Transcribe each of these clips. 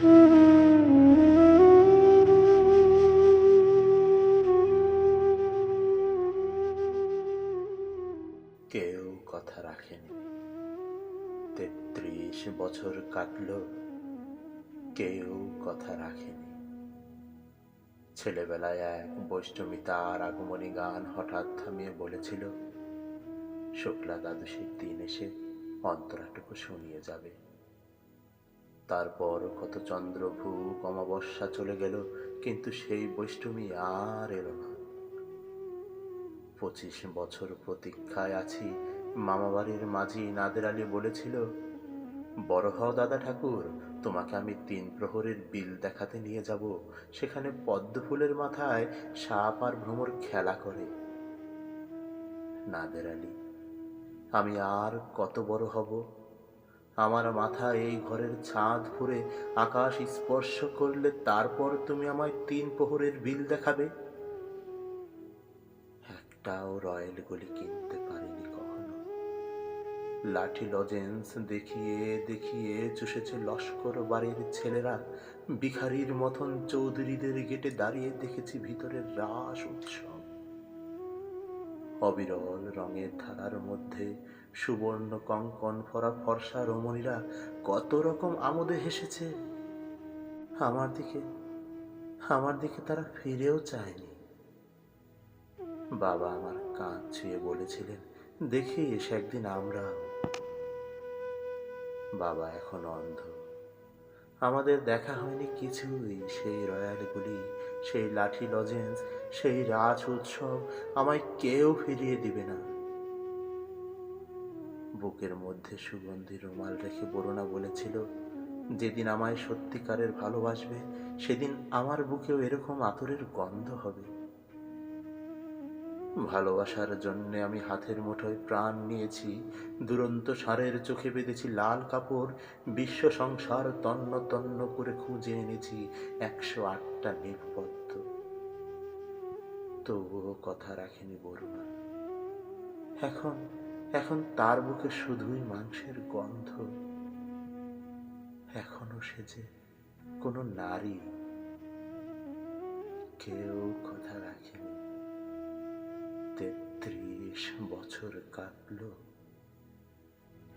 কেউ কথা রাখেনি। ৩৩ বছর কাটল, কেউ কথা রাখেনি। ছেলেবেলায় এক বৈষ্ণবী তার আগমনী গান হঠাৎ থামিয়ে বলেছিল, শুক্লা দ্বাদশীর দিন এসে অন্তরাটুকু শুনিয়ে যাবে। তারপর কত চন্দ্রভূপ অমাবস্যা চলে গেল, কিন্তু সেই বৈষ্ণবী আর এলো না। ২৫ বছর প্রতীক্ষায় আছি। মামাবাড়ির মাঝি নাদের আলী বলেছিল, বড় হও দাদা ঠাকুর, তোমাকে আমি ৩ প্রহরের বিল দেখাতে নিয়ে যাব। সেখানে পদ্ম ফুলের মাথায় সাপ আর ভ্রমর খেলা করে। নাদের আলী, আমি আর কত বড় হব? আমার মাথা এই ঘরের ছাদ ফুঁড়ে আকাশ স্পর্শ করলে তারপর তুমি আমায় ৩ প্রহরের বিল দেখাবে? একটাও রয়েল গলি কিনতে পারিনি কখনো। লাঠি লজেন্স দেখিয়ে দেখিয়ে চুষেছে লস্কর বাড়ির ছেলেরা। ভিখারির মতন চৌধুরীদের গেটে দাঁড়িয়ে দেখেছি ভিতরের রাস উৎসব। অবিরল রঙের ধারার মধ্যে সুবর্ণ কঙ্কন ফরা ফর্সা রমণীরা কত রকম আমোদে হেসেছে। আমার দিকে আমার দিকে তারা ফিরেও চায়নি। বাবা আমার কাঁধ ছুঁয়ে বলেছিলেন, দেখিস একদিন আমরা। বাবা এখন অন্ধ। আমাদের দেখা হয়নি কিছুই। সেই রয়্যালগুলি, সেই লাঠি লজেন্স, সেই রাজ উৎসব আমায় কেউ ফিরিয়ে দিবে না। বুকের মধ্যে সুগন্ধি রুমাল রেখে বরুণা বলেছিল, যেদিন আমায় সত্যিকারের ভালোবাসবে সেদিন আমার বুকেও এরকম আতরের গন্ধ হবে। ভালোবাসার জন্যে আমি হাতের মুঠোয় প্রাণ নিয়েছি। দুরন্ত ষাঁড়ের চোখে বেঁধেছি লাল কাপড়। বিশ্ব সংসার তন্ন তন্ন করে খুঁজে এনেছি ১০৮টা নীলপদ্ম। তবুও কথা রাখেনি বরুণা। এখন এখন তার বুকে শুধুই মাংসের গন্ধ। এখনো সে যে কোনো নারী। কেউ কথা রাখেনি। ৩৩ বছর কাটল,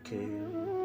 কেউ